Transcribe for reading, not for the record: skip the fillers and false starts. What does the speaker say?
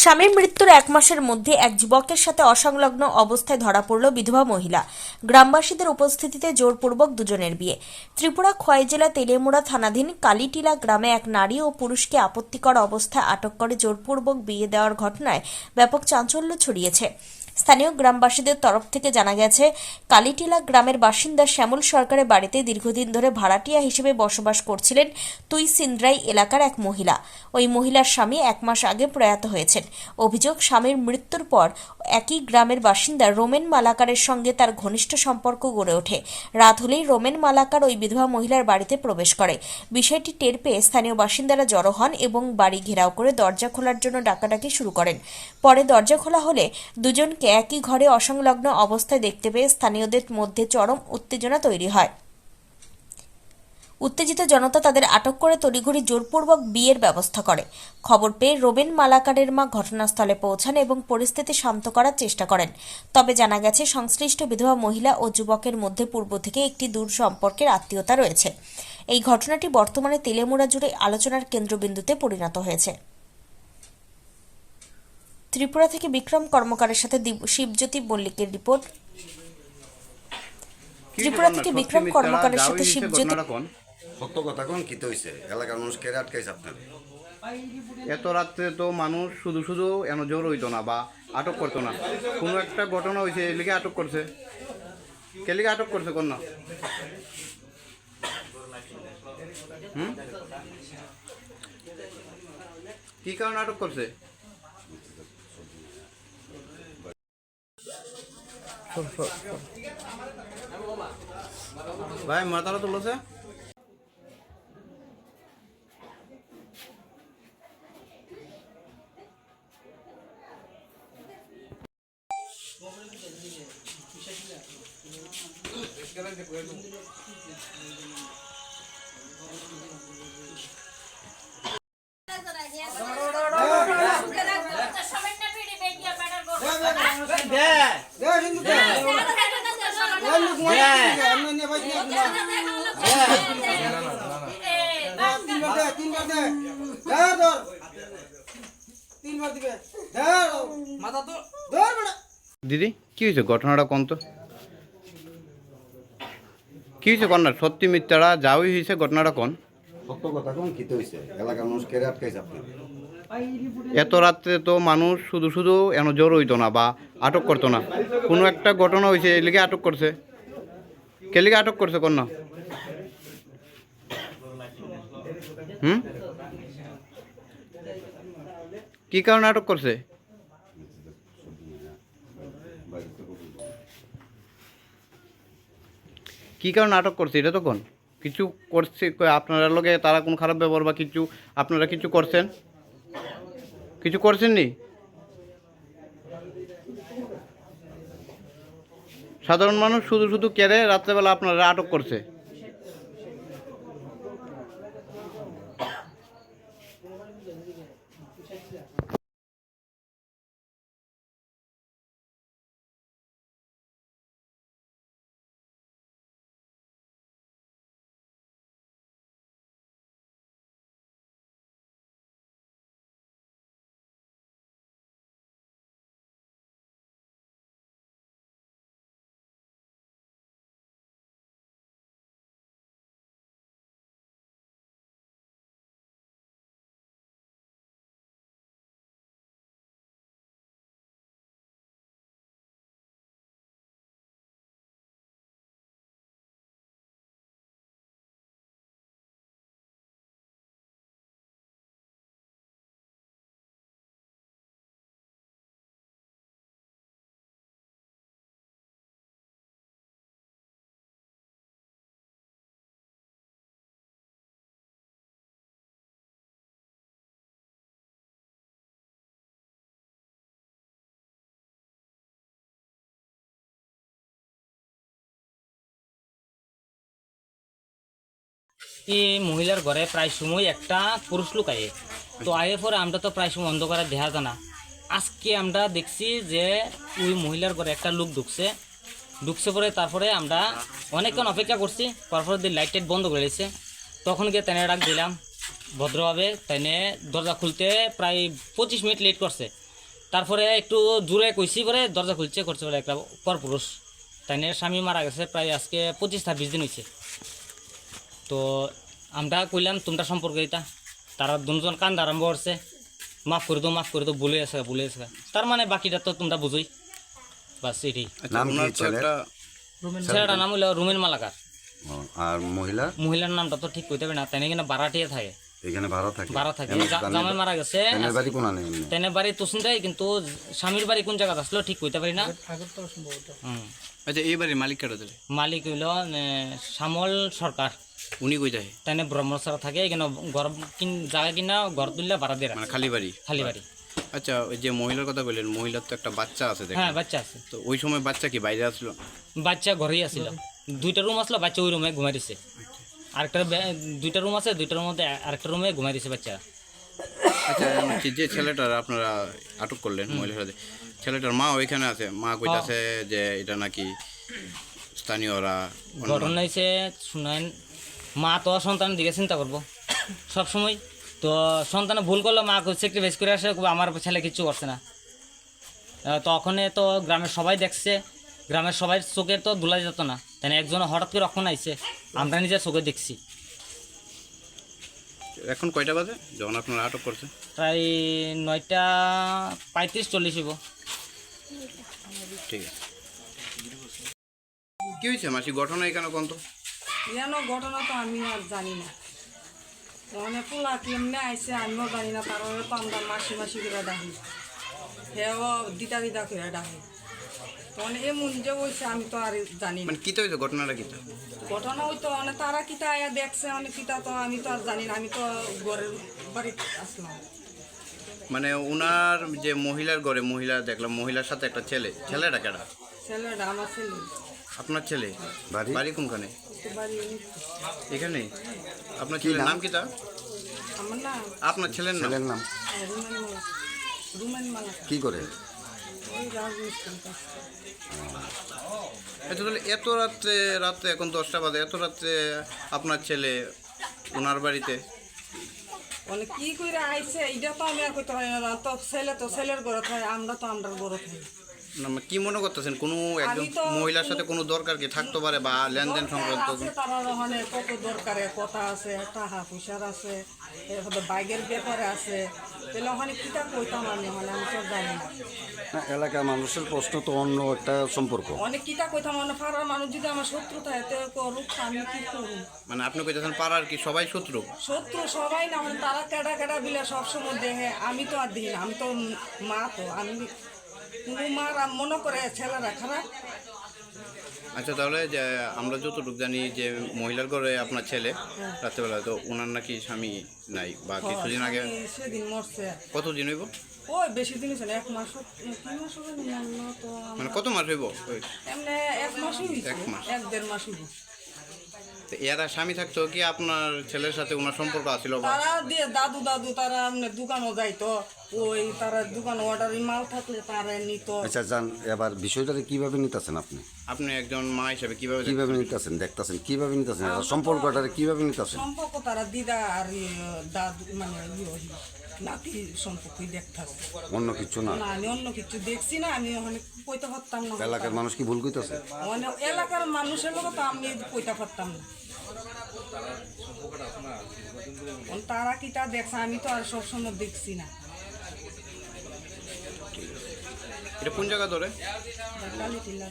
স্বামীর মৃত্যুর 1 মাসের মধ্যে এক যুবকের সাথে অসংলগ্ন অবস্থায় ধরা পড়ল বিধবা মহিলা। গ্রামবাসীদের উপস্থিতিতে জোরপূর্বক দুজনের বিয়ে। ত্রিপুরা খোয়াই জেলা তেলেমুড়া থানাধীন কালিটিলা গ্রামে এক নারী ও পুরুষকে আপত্তিকর অবস্থায় আটক করে জোরপূর্বক বিয়ে দেওয়ার ঘটনায় ব্যাপক চাঞ্চল্য ছড়িয়েছে। স্থানীয় গ্রামবাসীদের তরফ থেকে জানা গেছে, কালিটিলা গ্রামের বাসিন্দা শ্যামল সরকারের বাড়িতে দীর্ঘদিন ধরে ভাড়াটিয়া হিসেবে বসবাস করছিলেন তুইসিন্দ্রাই এলাকার এক মহিলা। ওই মহিলার স্বামী 1 মাস আগে প্রয়াত হয়েছেন। অভিযোগ, স্বামীর মৃত্যুর পর একই গ্রামের বাসিন্দা রোমেন মালাকারের সঙ্গে তার ঘনিষ্ঠ সম্পর্ক গড়ে ওঠে। রাত হলেই রোমেন মালাকার ওই বিধবা মহিলার বাড়িতে প্রবেশ করে। বিষয়টি টের পেয়ে স্থানীয় বাসিন্দারা জড়ো হন এবং বাড়ি ঘেরাও করে দরজা খোলার জন্য ডাকাডাকি শুরু করেন। পরে দরজা খোলা হলে দুজনকে একই ঘরে অসংলগ্ন অবস্থায় দেখতে পেয়ে স্থানীয়দের মধ্যে চরম উত্তেজনা তৈরি হয়। উত্তেজিত জনতা তাদের আটক করে তড়িঘড়ি জোরপূর্বক বিয়ের ব্যবস্থা করে। খবর পেয়ে রোবেন মালাকারের মা ঘটনাস্থলে পৌঁছান এবং পরিস্থিতি শান্ত করার চেষ্টা করেন। তবে জানা গেছে, সংশ্লিষ্ট বিধবা মহিলা ও যুবকের মধ্যে পূর্ব থেকে একটি দূর সম্পর্কের আত্মীয়তা রয়েছে। এই ঘটনাটি বর্তমানে তেলেমুড়া জুড়ে আলোচনার কেন্দ্রবিন্দুতে পরিণত হয়েছে। ত্রিপুরা থেকে বিক্রম কর্মকারের সাথে শিবজ্যোতি মল্লিকের রিপোর্ট। ত্রিপুরা থেকে বিক্রম কর্মকারের সাথে শিবজ্যোতি। সত্য কথা কোন কি হইছে? এলাকার মানুষ কেড়ে আটকাইছে আপনার? এত রাত্রে তো মানুষ শুধু শুধু এন জোর হইতো না বা আটক করতো না। কোনো একটা ঘটনা হয়েছে এলিগে আটক করছে। কেলিগে আটক করছে কোন না? কি কারণে আটক করছে? ভাই মাথাটা তুলছে। দিদি কি হয়েছে? ঘটনাটা কোন তো কি হয়েছে? কোন না সত্যি মিথ্যাটা যাওই হয়েছে, ঘটনাটা কোন? সত্য কথা কোন কি হইছে? এলাকার মানুষ কেড়ে আটকাইছে আপনার? এত রাত্রে তো মানুষ শুধু শুধু এন জোর হইতো না বা আটক করতো না। কোনো একটা ঘটনা হয়েছে এলিগে আটক করছে। কেলিগে আটক করছে কোন না? কি কারণে আটক করছে? কি কারণে আটক করছে এটা তো কোন? কিছু করছে আপনারা লগে তারা কোন খারাপ ব্যবহার বা কিছু আপনারা কিছু করছেন? কিছু করছেন নি? সাধারণ মানুষ শুধু শুধু কেড়ে রাত্রেবেলা আপনারা আটক করছে। এই মহিলার ঘরে প্রায় সময় একটা পুরুষ লোক আয়ে, তো আয়ে পরে আমরা তো প্রায় সময় অন্ধকারে দেখা জানা। আজকে আমরা দেখছি যে ওই মহিলার ঘরে একটা লোক ঢুকছে পরে তারপরে আমরা অনেকক্ষণ অপেক্ষা করছি, তারপরে লাইট টাইট বন্ধ করে দিয়েছে। তখন গিয়ে তেনে ডাক দিলাম ভদ্রভাবে, তেনে দরজা খুলতে প্রায় 25 মিনিট লেট করছে। তারপরে একটু জোরে কইছি পরে দরজা খুলছে করছে বলে একটা পরপুরুষ তাই নিয়ে স্বামী মারা গেছে প্রায় আজকে 25-26 দিন হয়েছে। তো আমরা কইলাম তোমরা সম্পর্কে এটা তারা দুজন কান্দা আরম্ভ করছে, মাফ করে দো ভুলে আছে তার মানে বাকিটা তো তোমরা বুঝোই, বাস এটাই। আচ্ছা, নাম কি ওনার তো ছেলের? একটা ছেলেটার নাম হলো রুমেন মালাকার। ও, আর মহিলা মহিলার নামটা তো ঠিক কইতে হবে না, তাই কিনা ভাড়াটিয়ে থাকে, এখানে ভাড়া থাকে? ভাড়া থাকে। এমনি জামাই মারা গেছে, ছেলের বাড়ি কোনা নেই এমনি? তেনের বাড়ি তুসিনটাই, কিন্তু স্বামীর বাড়ি কোন জায়গা আসলো ঠিক কইতে পারি না। হুম। আচ্ছা এই বাড়ির মালিক কাটা দিলে মালিক হইল শ্যামল সরকার, উনি কই যায়? তাই ব্রহ্মসরা থাকে এখানে ঘর জায়গা কিনা ঘর তুললে ভাড়া দিয়ে রাখে, মানে খালি বাড়ি? খালি বাড়ি। আচ্ছা ওই যে মহিলার কথা বললেন, মহিলার তো একটা বাচ্চা আছে হ্যাঁ দেখলাম, বাচ্চা আছে, তো ওই সময় বাচ্চা কি বাইরে আসলো? বাচ্চা ঘরেই আসছিল, 2টা রুম আসলো, বাচ্চা ওই রুমে ঘুমাই দিছে। আরেকটা 2টা রুম আছে, 2টার মধ্যে আরেকটা রুমে ঘুমাই দিছে বাচ্চা। আচ্ছা যে ছেলেটার আপনারা আটক করলেন মহিলার সাথে, ছেলেটার মা ওইখানে আছে, মা কইতাছে যে এটা নাকি স্থানীয়রা অন্য- ঘটনা হয়েছে শুনেন, মা তো সন্তানের দিকে চিন্তা করবো সবসময়, তো সন্তানে ভুল করলে মা স্যাক্রিফাইস করে আসে, আমার ছেলে কিচ্ছু করছে না। তখন তো গ্রামের সবাই দেখছে, গ্রামের সবাই চোখে তো ধুলা যেত না, তাই একজন হঠাৎ করে রক্ষণ আইছে, আমরা নিজের চোখে দেখছি। এখন কয়টা বাজে যখন আপনারা আটক করছে? প্রায় 9:35-40 হইব। ঠিক আছে। কি হয়েছে মাসি, ঘটনা এখানে কোন তো? যেন ঘটনা তো আমি আর জানি না, মানে পোলা কেমনে আইসে আমিও জানি না, তার তো আমরা মাসি করে ডাকি, সেও দিতা করে ডাকি, মানে এমন যে হয়েছে আমি তো আর জানি না। মানে কি তো হয়েছে, ঘটনাটা কি তো? ঘটনা ওই তো মানে তারা কিতা আয়া দেখছে, মানে কিতা তো আমি তো আর জানি না, আমি তো ঘরের বাড়িতে আসলাম। মানে ওনার যে মহিলার ঘরে মহিলা দেখলাম, মহিলার সাথে একটা ছেলেটা কেডা? ছেলেটা আমার ছেলে, আপনার ছেলে? বাড়ি? বাড়ি কোনখানে? তো বাড়ি এখানে? আপনার ছেলের নাম কি তা? আমার না আপনার ছেলের নাম? ছেলের নাম রুমেন মালা, কি করে? ওই রাজমিস্ত্রির কাছে। আচ্ছা তাহলে এত রাত্রে এখন 10টা বাজে, এত রাত্রে আপনার ছেলে ওনার বাড়িতে? মানে কি করে আইছে এটা তো আমি আর কইতে পারি না, তো ছেলে তো ছেলের ঘরে থাকে, আমরা তো আমরার ঘরে থাকি। না মানে কি মনে করতেছেন, কোনো একজন আমি তো- মহিলার সাথে কোনো দরকার কি থাকতে পারে বা লেনদেন সংক্রান্ত? আছে তারা ওখানে কত দরকারে কথা আছে, টাকা পয়সার আছে, এরপরে বাইকের ব্যাপারে আছে, তাহলে ওখানে কিটা কইতাম আমি, মানে আমি তো জানি না। না, এলাকার মানুষের প্রশ্ন তো অন্য একটা সম্পর্ক। অনেক কিটা কইতাম, মানে পাড়ার মানুষ যদি আমার শত্রু থাকে তো করুক, আমি কি করব? মানে আপনি কইতেছেন পাড়ার কি সবাই শত্রু? শত্রু সবাই না, মানে তারা কেডা বিলে সবসময় দেখে, আমি তো আর দিই না, আমি তো মা, তো আমি কোনো মারা মনে করে ছেলেরা খারাপ। আচ্ছা তাহলে যে আমরা যতটুকু জানি যে মহিলার ঘরে আপনার ছেলে রাত্রেবেলা, তো ওনার নাকি স্বামী নাই বা কিছুদিন আগে? সেদিন মরছে, কতদিন হইব? ওই বেশি দিন হয়েছে না, 1 মাস, 3 মাস হবে না, তো মানে কত মাস হইব? এমনি 1 মাসই হয়েছে, 1 মাস। 1-1.5 মাস হইব। তো এরা স্বামী থাকতো কি আপনার ছেলের সাথে ওনার সম্পর্ক আছিল বা? তারা দিয়ে দাদু তারা এমনি দোকানও যাইতো, ওই তারা দোকান অর্ডারি মাল থাকলে তারা নিত। আচ্ছা জান, এবার বিষয়টাকে কিভাবে নিতেছেন আপনি? আপনি একজন মা হিসেবে কিভাবে কিভাবে নিতেছেন, দেখতেছেন কিভাবে নিতেছেন, সম্পর্কটাকে কিভাবে নিতেছেন? সম্পর্ক তারা দিদা আর দাদু মানে নাতি সম্পর্কই দেখতেছে, অন্য কিছু না? না আমি অন্য কিছু দেখছি না, আমি ওখানে কইতে পারতাম না। এলাকার মানুষ কি ভুল কইতেছে? মানে এলাকার মানুষের লোক তো আমি কইতে পারতাম না, তারা কিটা দেখছে, আমি তো আর সবসময় দেখছি না। এটা কোন জায়গা ধরে? কালী টিলা